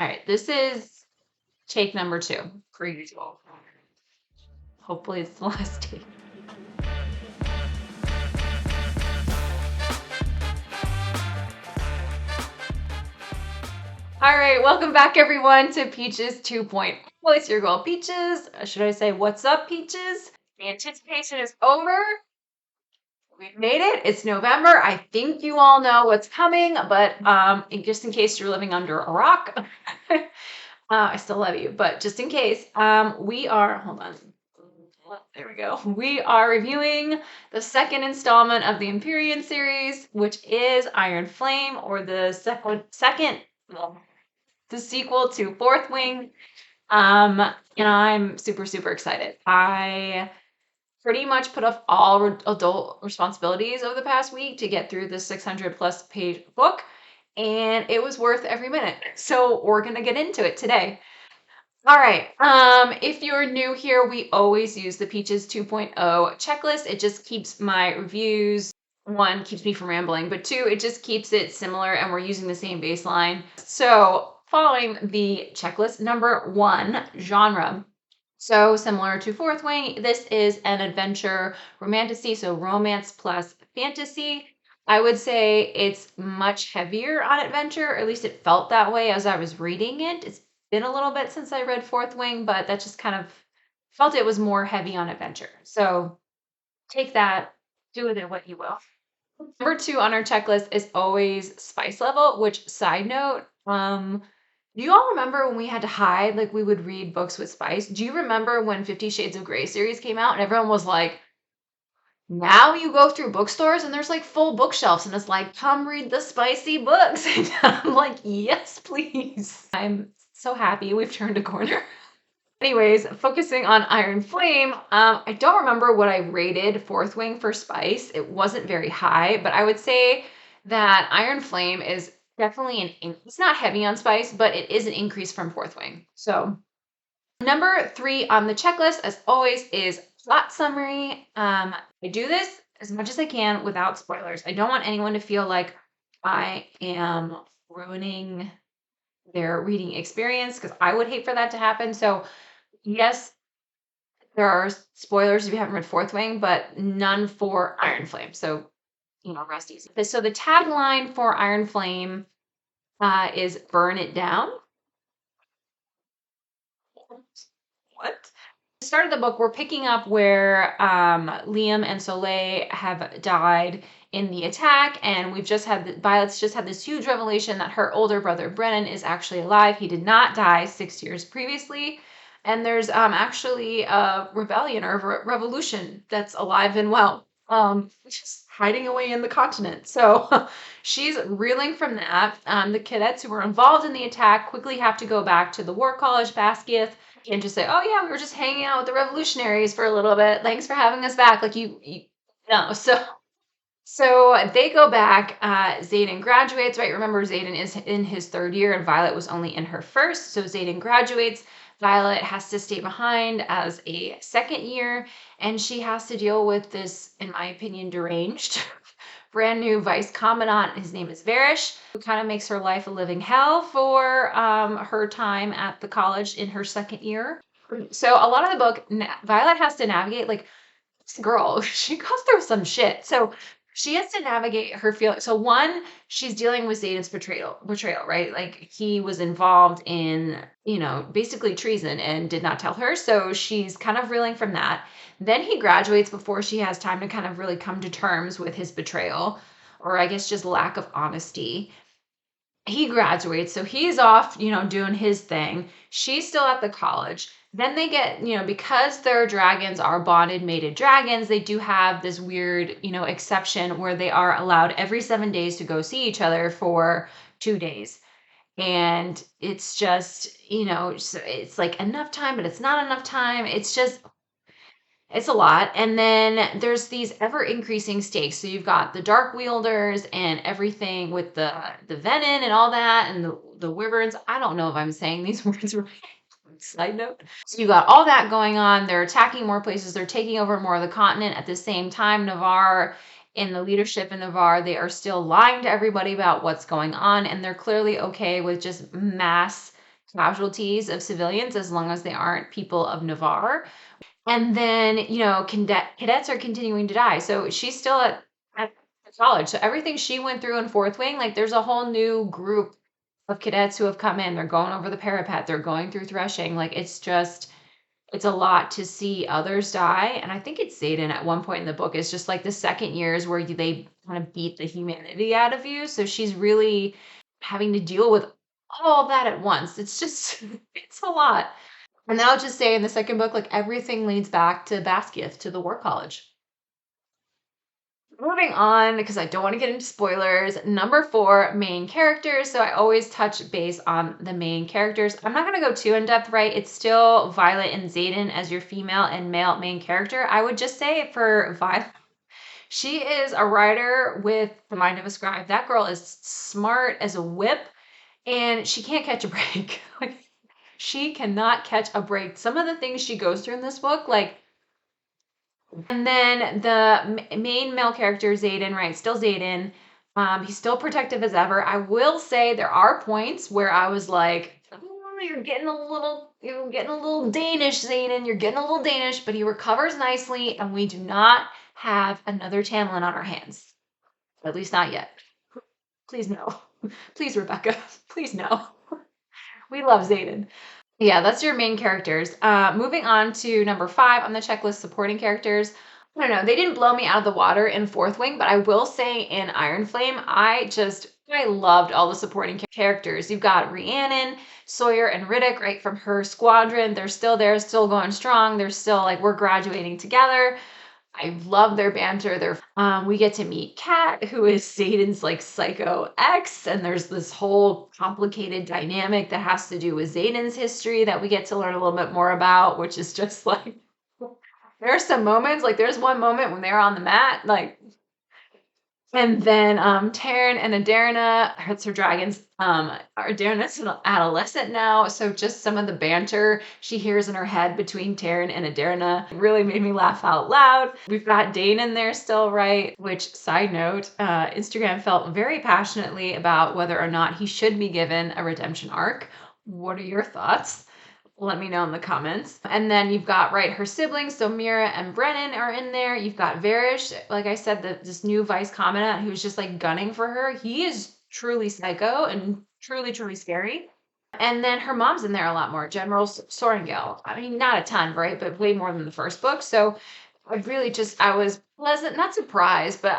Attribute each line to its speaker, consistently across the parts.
Speaker 1: All right, this is take number 2, per usual. Hopefully it's the last take. All right, welcome back everyone to Peaches 2.0. It's your girl Peaches. Should I say what's up, Peaches? The anticipation is over. We've made it. It's November. I think you all know what's coming, but just in case you're living under a rock, I still love you, but just in case, we are, hold on. There we go. We are reviewing the second installment of the Empyrean series, which is Iron Flame, or the the sequel to Fourth Wing. And I'm super, super excited. I pretty much put off all adult responsibilities over the past week to get through this 600 plus page book, and it was worth every minute. So we're going to get into it today. All right. If you're new here, we always use the Peaches 2.0 checklist. It just keeps my reviews, 1, keeps me from rambling, but 2, it just keeps it similar and we're using the same baseline. So following the checklist, number 1, genre. So similar to Fourth Wing, this is an adventure romantasy, so romance plus fantasy. I would say it's much heavier on adventure, or at least it felt that way as I was reading it. It's been a little bit since I read Fourth Wing, but that just kind of felt it was more heavy on adventure. So take that, do with it what you will. Number 2 on our checklist is always spice level, which side note, do you all remember when we had to hide, like we would read books with spice? Do you remember when 50 Shades of Grey series came out and everyone was like, now you go through bookstores and there's like full bookshelves and it's like, come read the spicy books. And I'm like, yes, please. I'm so happy we've turned a corner. Anyways, focusing on Iron Flame, I don't remember what I rated Fourth Wing for spice. It wasn't very high, but I would say that Iron Flame is definitely it's not heavy on spice, but it is an increase from Fourth Wing. So number 3 on the checklist, as always, is plot summary. I do this as much as I can without spoilers. I don't want anyone to feel like I am ruining their reading experience, because I would hate for that to happen. So yes, there are spoilers if you haven't read Fourth Wing, but none for Iron Flame. So, rest easy. So the tagline for Iron Flame is burn it down. What? The start of the book, we're picking up where Liam and Soleil have died in the attack, and Violet's just had this huge revelation that her older brother Brennan is actually alive. He did not die 6 years previously, and there's actually a rebellion or a revolution that's alive and well, just hiding away in the continent. So she's reeling from that. The cadets who were involved in the attack quickly have to go back to the War College, Basquiat. Can't just say, oh yeah, we were just hanging out with the revolutionaries for a little bit. Thanks for having us back. Like you no. So they go back. Xaden graduates, right? Remember, Xaden is in his 3rd year and Violet was only in her 1st. So Xaden graduates. Violet has to stay behind as a 2nd year, and she has to deal with this, in my opinion, deranged brand new vice commandant. His name is Varish, who kind of makes her life a living hell for her time at the college in her 2nd year. So a lot of the book, Violet has to navigate, like, this girl, she goes through some shit. So she has to navigate her feelings. So 1, she's dealing with Xaden's betrayal, right? Like he was involved in, basically treason and did not tell her. So she's kind of reeling from that. Then he graduates before she has time to kind of really come to terms with his betrayal, or I guess just lack of honesty. He graduates, so he's off, doing his thing. She's still at the college. Then they get, because their dragons are bonded, mated dragons, they do have this weird, exception where they are allowed every 7 days to go see each other for 2 days. And it's just, it's like enough time, but it's not enough time. It's a lot. And then there's these ever increasing stakes. So you've got the dark wielders and everything with the venom and all that, and the wyverns. I don't know if I'm saying these words right. Side note. So you got all that going on. They're attacking more places. They're taking over more of the continent. At the same time, Navarre, in the leadership in Navarre, they are still lying to everybody about what's going on. And they're clearly okay with just mass casualties of civilians as long as they aren't people of Navarre. And then, cadets are continuing to die. So she's still at college. So everything she went through in Fourth Wing, like there's a whole new group of cadets who have come in. They're going over the parapet. They're going through threshing. Like it's a lot to see others die. And I think it's Zayden at one point in the book. It's just like the second years where they kind of beat the humanity out of you. So she's really having to deal with all that at once. It's just, it's a lot. And then I'll just say in the second book, like everything leads back to Basquiat, to the War College. Moving on, because I don't want to get into spoilers. Number 4, main characters. So I always touch base on the main characters. I'm not going to go too in depth, right? It's still Violet and Zayden as your female and male main character. I would just say for Violet, she is a writer with the mind of a scribe. That girl is smart as a whip, and she can't catch a break. Like, she cannot catch a break. Some of the things she goes through in this book, like, and then the main male character, Zayden, right? Still Zayden. He's still protective as ever. I will say there are points where I was like, oh, you're getting a little Danish, Zayden. You're getting a little Danish, but he recovers nicely, and we do not have another Tamlin on our hands. At least not yet. Please no. Please, Rebecca. Please no. We love Zayden. Yeah, that's your main characters. Moving on to number 5 on the checklist, supporting characters. I don't know, they didn't blow me out of the water in Fourth Wing, but I will say in Iron Flame, I loved all the supporting characters. You've got Rhiannon, Sawyer, and Riddick, right, from her squadron. They're still there, still going strong. They're still like, we're graduating together. I love their banter. We get to meet Kat, who is Zayden's like psycho ex, and there's this whole complicated dynamic that has to do with Zayden's history that we get to learn a little bit more about, which is just like there are some moments, like there's one moment when they're on the mat, like, and then Taryn and Adarna, that's her dragons. Adarna's an adolescent now, so just some of the banter she hears in her head between Taryn and Adarna really made me laugh out loud. We've got Dane in there still, right? Which, side note, Instagram felt very passionately about whether or not he should be given a redemption arc. What are your thoughts? Let me know in the comments. And then you've got, right, her siblings. So Mira and Brennan are in there. You've got Varish, like I said, this new vice commandant who's just like gunning for her. He is truly psycho and truly, truly scary. And then her mom's in there a lot more, General Sorengel. I mean, not a ton, right? But way more than the first book. So I was pleasant, not surprised, but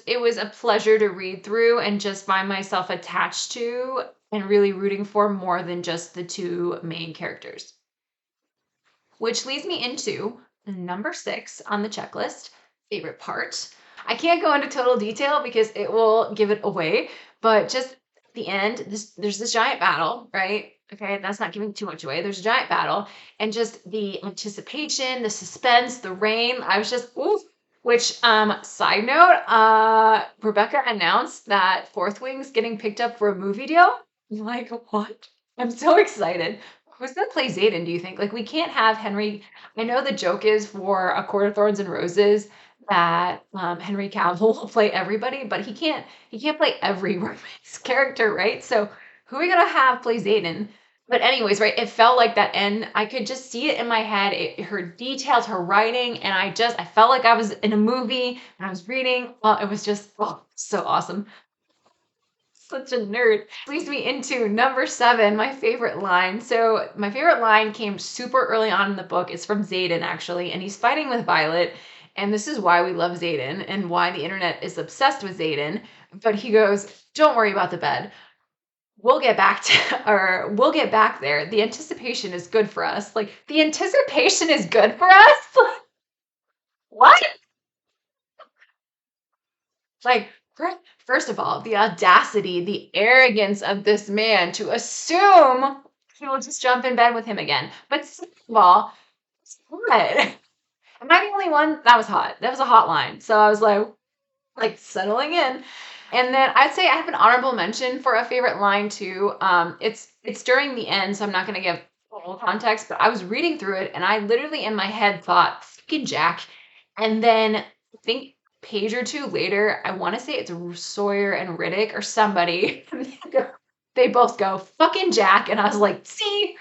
Speaker 1: it was a pleasure to read through and just find myself attached to and really rooting for more than just the 2 main characters. Which leads me into number 6 on the checklist, favorite part. I can't go into total detail because it will give it away, but just at the end, there's this giant battle, right? Okay, that's not giving too much away. There's a giant battle, and just the anticipation, the suspense, the rain. I was just, ooh. Which, side note, Rebecca announced that Fourth Wing's getting picked up for a movie deal. I'm like, what? I'm so excited. Who's gonna play Zayden, do you think? Like, we can't have Henry. I know the joke is for A Court of Thorns and Roses that Henry Cavill will play everybody, but he can't play every romance character, right? So who are we gonna have play Zayden? But anyways, right, it felt like that end. I could just see it in my head. Her details, her writing, and I felt like I was in a movie and I was reading. It was just so awesome. Such a nerd. Leads me into number 7, my favorite line. So my favorite line came super early on in the book. It's from Zayden, actually, and he's fighting with Violet. And this is why we love Zayden and why the internet is obsessed with Zayden. But he goes, don't worry about the bed. We'll get back there. The anticipation is good for us. Like, the anticipation is good for us? What? Like, first of all, the audacity, the arrogance of this man to assume he will just jump in bed with him again. But second of all, what? Am I the only one? That was hot. That was a hot line. So I was like settling in. And then I'd say I have an honorable mention for a favorite line too. It's during the end, so I'm not gonna give full context, but I was reading through it and I literally in my head thought, freaking Jack. And then I think page or 2 later, I want to say it's Sawyer and Riddick or somebody. they both go, fucking Jack. And I was like, see,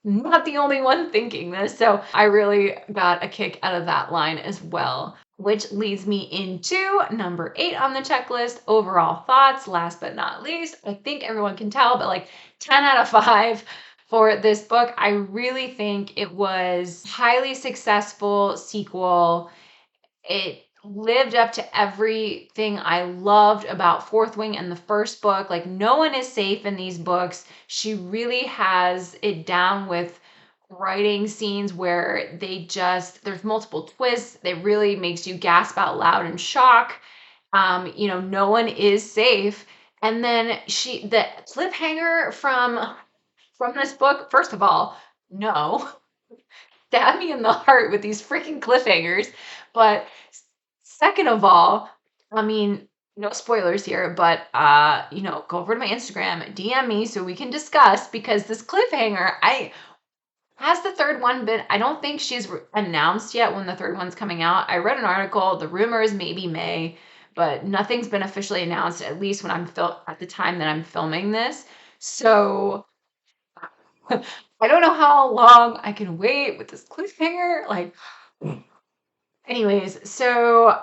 Speaker 1: not the only one thinking this. So I really got a kick out of that line as well. Which leads me into number 8 on the checklist, overall thoughts. Last but not least, I think everyone can tell, but like 10 out of 5 for this book. I really think it was highly successful sequel. It lived up to everything I loved about Fourth Wing and the first book. Like, no one is safe in these books. She really has it down with writing scenes where there's multiple twists. It really makes you gasp out loud in shock. No one is safe. And then the cliffhanger from this book, first of all, no, stab me in the heart with these freaking cliffhangers. But second of all, I mean, no spoilers here, but go over to my Instagram, DM me so we can discuss, because this cliffhanger, has the third one been, I don't think she's announced yet when the third one's coming out. I read an article, the rumor is maybe May, but nothing's been officially announced, at least when at the time that I'm filming this. So I don't know how long I can wait with this cliffhanger. Like, anyways, so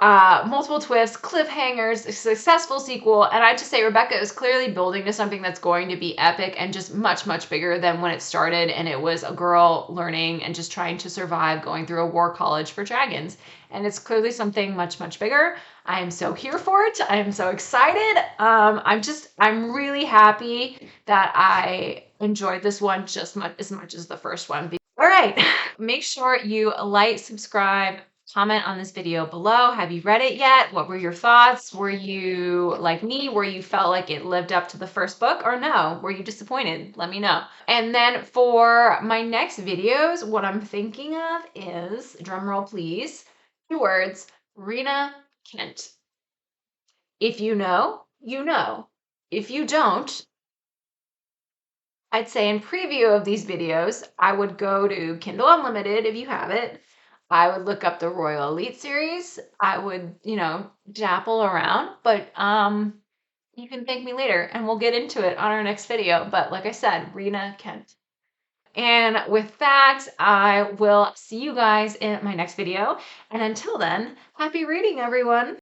Speaker 1: multiple twists, cliffhangers, a successful sequel, and I have to say Rebecca is clearly building to something that's going to be epic and just much, much bigger than when it started, and it was a girl learning and just trying to survive going through a war college for dragons. And it's clearly something much, much bigger. I am so here for it. I am so excited. I'm really happy that I enjoyed this one just as much as the first one. All right, make sure you like, subscribe, comment on this video below. Have you read it yet? What were your thoughts? Were you like me, where you felt like it lived up to the first book, or no? Were you disappointed? Let me know. And then for my next videos, what I'm thinking of is, drumroll please, 2 words, Rena Kent. If you know, you know. If you don't, I'd say in preview of these videos, I would go to Kindle Unlimited if you have it. I would look up the Royal Elite series. I would, dapple around, but you can thank me later and we'll get into it on our next video. But like I said, Rena Kent. And with that, I will see you guys in my next video. And until then, happy reading, everyone.